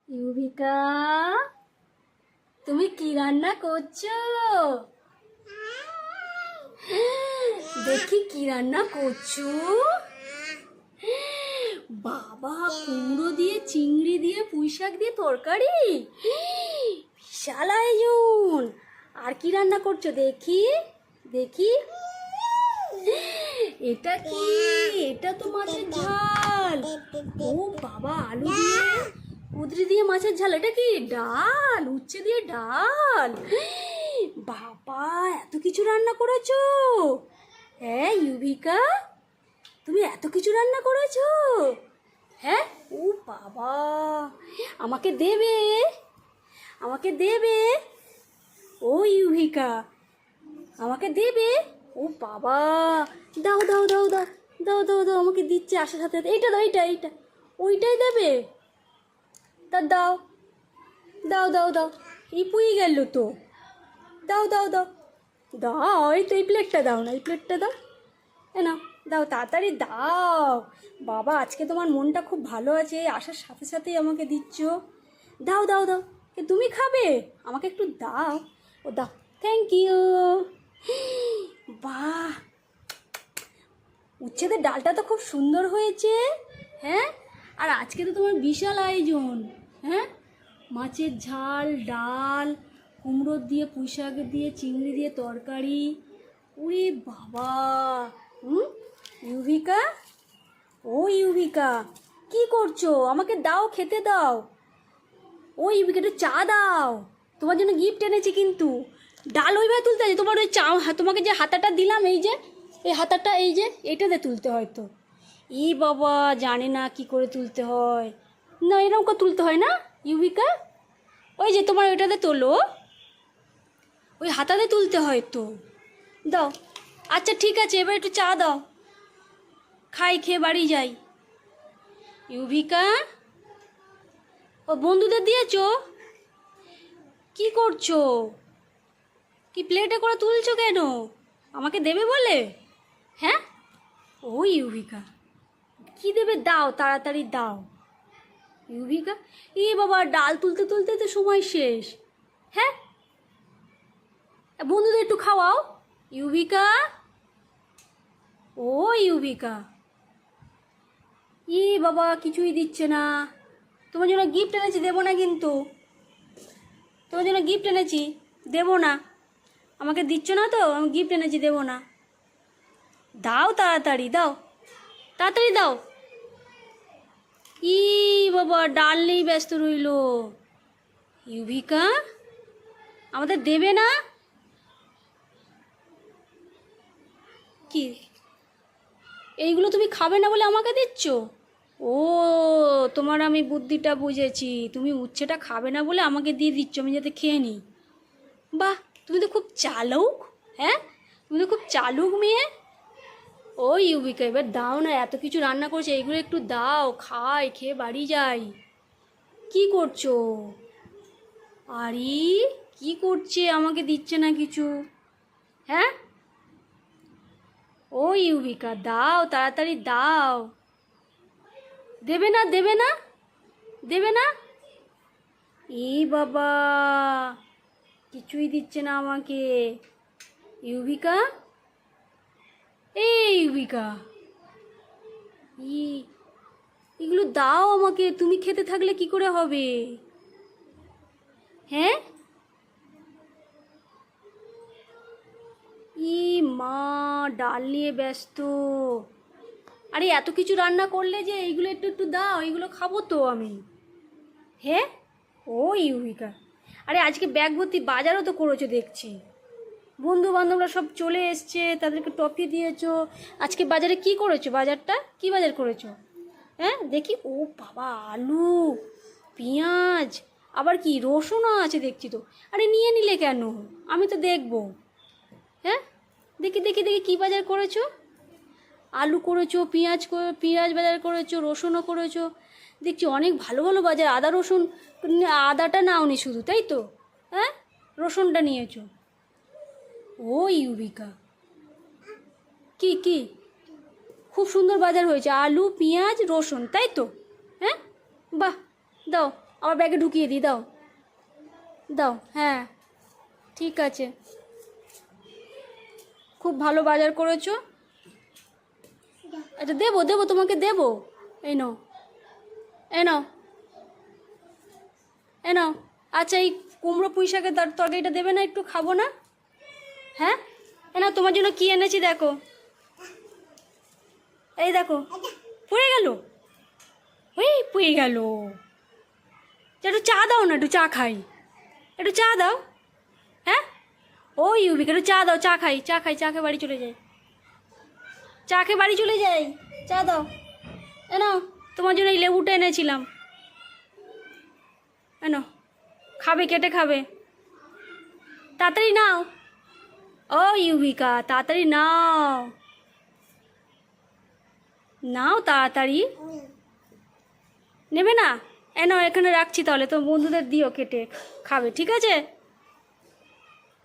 ইউভিকা, তুমি কি রান্না করছো? দেখি কি রান্না করছো। বাবা, কুমড়ো দিয়ে, চিংড়ি দিয়ে, পুঁই শাক দিয়ে তরকারি, বিশাল আয়োজন। আর কি রান্না করছো দেখি দেখি। এটা কি? এটা তো মাছের ঝাল। ও বাবা, আলু দিয়ে, কুঁদরি দিয়ে মাছের ঝাল। এটা কি? ডাল, উচ্ছে দিয়ে ডাল। বাবা, এত কিছু রান্না করেছো? হ্যাঁ ইউভিকা, তুমি এত কিছু রান্না করেছো? হ্যাঁ। ও বাবা, আমাকে দেবে? আমাকে দেবে? ও ইউভিকা, আমাকে দেবে? ও বাবা, দাও দাও দাও দাও দাও দাও দাও, আমাকে দিচ্ছে আসার সাথে সাথে। এইটা দাও, এইটা এইটা, ওইটাই দেবে? তা দাও দাও দাও দাও, এই পুই গেল তো। দাও দাও দাও দাও, এই তো এই প্লেটটা দাও না, এই প্লেটটা দাও। এ নাও, দাও তাড়াতাড়ি দাও। বাবা, আজকে তোমার মনটা খুব ভালো আছে, আসার সাথে সাথেই আমাকে দিচ্ছ। দাও দাও দাও, তুমি খাবে? আমাকে একটু দাও। ও দাও, থ্যাংক ইউ। বাহ, উচ্ছেদের ডালটা তো খুব সুন্দর হয়েছে। হ্যাঁ, আর আজকে তো তোমার বিশাল আয়োজন। হ্যাঁ, মাছের ঝাল, ডাল, কুমড়ো দিয়ে, পুঁই শাক দিয়ে, চিংড়ি দিয়ে তরকারি। ওরে বাবা। ইউভিকা, ও ইউভিকা, কি করছো? আমাকে দাও, খেতে দাও। ও ইউভিকা, একটু চা দাও, তোমার জন্য গিফট এনেছি। কিন্তু ডাল ওইভাবে তুলতে আছে? তোমার ওই চা, তোমাকে যে হাতাটা দিলাম, এই যে এই হাতাটা, এই যে এইটাতে তুলতে হয় তো। এই বাবা, জানে না কি করে তুলতে হয়। না, এরকম করে তুলতে হয় না ইউভিকা? ওই যে তোমার ওইটাতে তোলো, ওই হাতাতে তুলতে হয় তো। দাও। আচ্ছা ঠিক আছে, এবার একটু চা দাও, খাই, খেয়ে বাড়ি যাই। ইউভিকা, ও বন্ধুদের দিয়েছো? কি করছো? কি প্লেটে করে তুলছো কেন? আমাকে দেবে বলে? হ্যাঁ। ও ইউভিকা, কি দেবে? দাও, তাড়াতাড়ি দাও। ইউভিকা, এ বাবা, ডাল তুলতে তুলতে তো সময় শেষ। হ্যাঁ, বন্ধুদের একটু খাওয়াও। ইউভিকা, ও ইউভিকা, ই বাবা, কিছুই দিচ্ছে না। তোমার জন্য গিফট এনেছি, দেবো না কিন্তু। তোমার জন্য গিফট এনেছি, দেবো না। আমাকে দিচ্ছ না তো, আমি গিফট এনেছি, দেবো না। দাও তাড়াতাড়ি, দাও তাড়াতাড়ি দাও। ই বাবা, ডাল নেই, ব্যস্ত রইল। ইউভিকা, আমাদের দেবে না? কি এইগুলো তুমি খাবে না বলে আমাকে দিচ্ছ? ও, তোমার আমি বুদ্ধিটা বুঝেছি, তুমি উচ্ছেটা খাবে না বলে আমাকে দিয়ে দিচ্ছ, আমি যাতে খেয়ে নিই। বাহ, তুমি তো খুব চালুক। হ্যাঁ, তুমি তো খুব চালুক মেয়ে। ও ইউভিকা, এবার দাও না, এত কিছু রান্না করছে, এইগুলো একটু দাও, খাই, খেয়ে বাড়ি যাই। কি করছো? আরে কি করছে? আমাকে দিচ্ছে না কিছু। হ্যাঁ। ও ইউভিকা, দাও তাড়াতাড়ি দাও। দেবে না, দেবে না, দেবে না? এই বাবা, কিছুই দিচ্ছে না আমাকে। ইউভিকা, এই ইউভিকা, ই এগুলো দাও আমাকে, তুমি খেতে থাকলে কি করে হবে? হ্যাঁ। ই মা, ডাল নিয়ে ব্যস্ত। আরে এত কিছু রান্না করলে যে এইগুলো একটু একটু দাও, এইগুলো খাবো তো আমি। হ্যাঁ। ও ইউভিকা, আরে আজকে ব্যাগ ভর্তি বাজারও তো করেছো দেখছি, বন্ধু বান্ধবরা সব চলে এসছে, তাদেরকে টফি দিয়েছো। আজকে বাজারে কি করেছো? বাজারটা কি বাজার করেছো? হ্যাঁ দেখি। ও বাবা, আলু, পেঁয়াজ, আবার কি রসুনও আছে দেখছি তো। আরে নিয়ে নিলে কেন? আমি তো দেখবো। হ্যাঁ, দেখি দেখি দেখি, কী বাজার করেছো? আলু করেছো, পেঁয়াজ বাজার করেছো, রসুনও করেছো দেখছি। অনেক ভালো ভালো বাজার। আদা রসুন, আদাটা নাওনি শুধু, তাই তো? হ্যাঁ, রসুনটা নিয়েছো। ও ইউভিকা, কি কি খুব সুন্দর বাজার হয়েছে, আলু, পেঁয়াজ, রসুন, তাই তো? হ্যাঁ, বাহ, দাও, আবার ব্যাগে ঢুকিয়ে দিই, দাও দাও, হ্যাঁ ঠিক আছে, খুব ভালো বাজার করেছো। আচ্ছা দেবো দেবো, তোমাকে দেবো, এই নাও এই নাও এই নাও। আচ্ছা এই কুমড়ো পুঁই শাকের তরকারিটা দেবে না, একটু খাবো না? হ্যাঁ এ নাও, তোমার জন্য কি এনেছি দেখো, এই দেখো, পড়ে গেল, ওই পড়ে গেল। একটু চা দাও না, একটু চা খাই, একটু চা দাও। হ্যাঁ ও ইউবিকে একটু চা দাও, চা খাই, চা খাই, চা খেয়ে বাড়ি চলে যাই, চা খেয়ে বাড়ি চলে যাই, চা দাও। এ নাও, তোমার জন্য এই লেবুটা এনেছিলাম, এ নাও, খাবে, কেটে খাবে, তাড়াতাড়ি নাও। ও ইউবিকা তাড়াতাড়ি নাও, নাও তাড়াতাড়ি, নেবে না? এ নাও, এখানে রাখছি তাহলে, তো বন্ধুদের দিও কেটে খাবে, ঠিক আছে?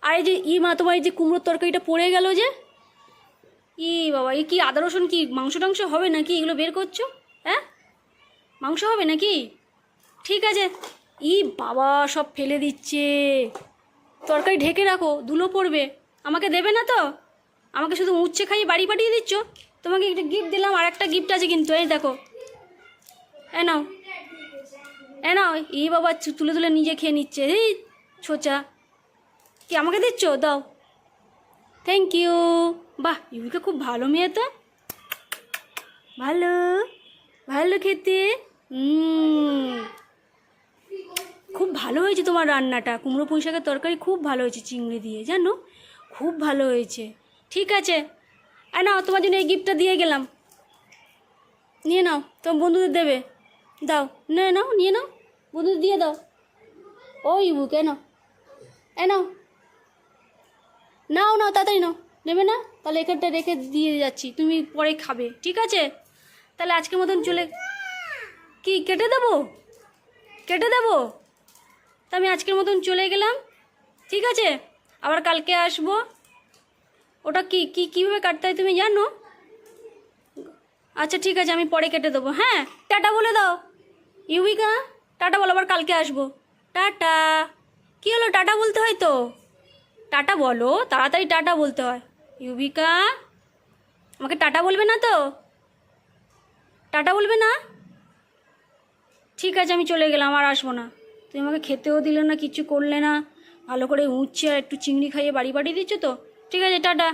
আর এই যে মা, তোমার এই যে কুমড়োর তরকারিটা পড়ে গেল যে, বাবা, এই কি আদা রসুন কি মাংস টাংস হবে নাকি এগুলো বের করছো? হ্যাঁ মাংস হবে নাকি? ঠিক আছে, বাবা সব ফেলে দিচ্ছে, তরকারি ঢেকে রাখো, ধুলো পড়বে, আমাকে দেবে না তো? আমাকে শুধু উচ্ছে খাইয়ে বাড়ি পাঠিয়ে দিচ্ছ। তোমাকে একটা গিফট দিলাম, আর একটা গিফট আছে কিন্তু, এই দেখো, এ নাও এ নাও। বাবা তুলে তুলে নিজে খেয়ে নিচ্ছে, এই ছোচা, কি আমাকে দিচ্ছ? দাও, থ্যাংক ইউ। বাহ, ইউবিকা খুব ভালো মেয়ে তো, ভালো ভালো খেতে। খুব ভালো হয়েছে তোমার রান্নাটা, কুমড়ো পুঁই শাকের তরকারি খুব ভালো হয়েছে চিংড়ি দিয়ে, জানো, খুব ভালো হয়েছে। ঠিক আছে, আর নাও, তোমার জন্য এই গিফটটা দিয়ে গেলাম, নিয়ে নাও, তোমার বন্ধুদের দেবে, দাও, নিয়ে নাও, নিয়ে নাও, বন্ধুদের দিয়ে দাও। ও ইবু কেন, নাও নাও নাও, তাড়াতাড়ি নাও, নেবে না? তাহলে এখানটা রেখে দিয়ে যাচ্ছি, তুমি পরে খাবে, ঠিক আছে? তাহলে আজকের মতন চলে, কি কেটে দেবো, কেটে দেবো? তা আমি আজকের মতন চলে গেলাম, ঠিক আছে? আবার কালকে আসবো। ওটা কীভাবে কাটতে হয় তুমি জানো? আচ্ছা ঠিক আছে, আমি পরে কেটে দেবো। হ্যাঁ, টাটা বলে দাও ইউবিকা, টাটা বলো, আবার কালকে আসবো, টাটা। কী হলো, টাটা বলতে হয় তো, টাটা বলো, তাড়াতাড়ি টাটা বলতে হয়। ইউবিকা, আমাকে টাটা বলবে না তো? টাটা বলবে না? ঠিক আছে, আমি চলে গেলাম, আর আসবো না। তুমি আমাকে খেতেও দিলে না, কিছু করলে না, ভালো করে উচ্ছে আর একটু চিংড়ি খাইয়ে বাড়ি পাঠিয়ে দিচ্ছ তো। ঠিক আছে, টাটা।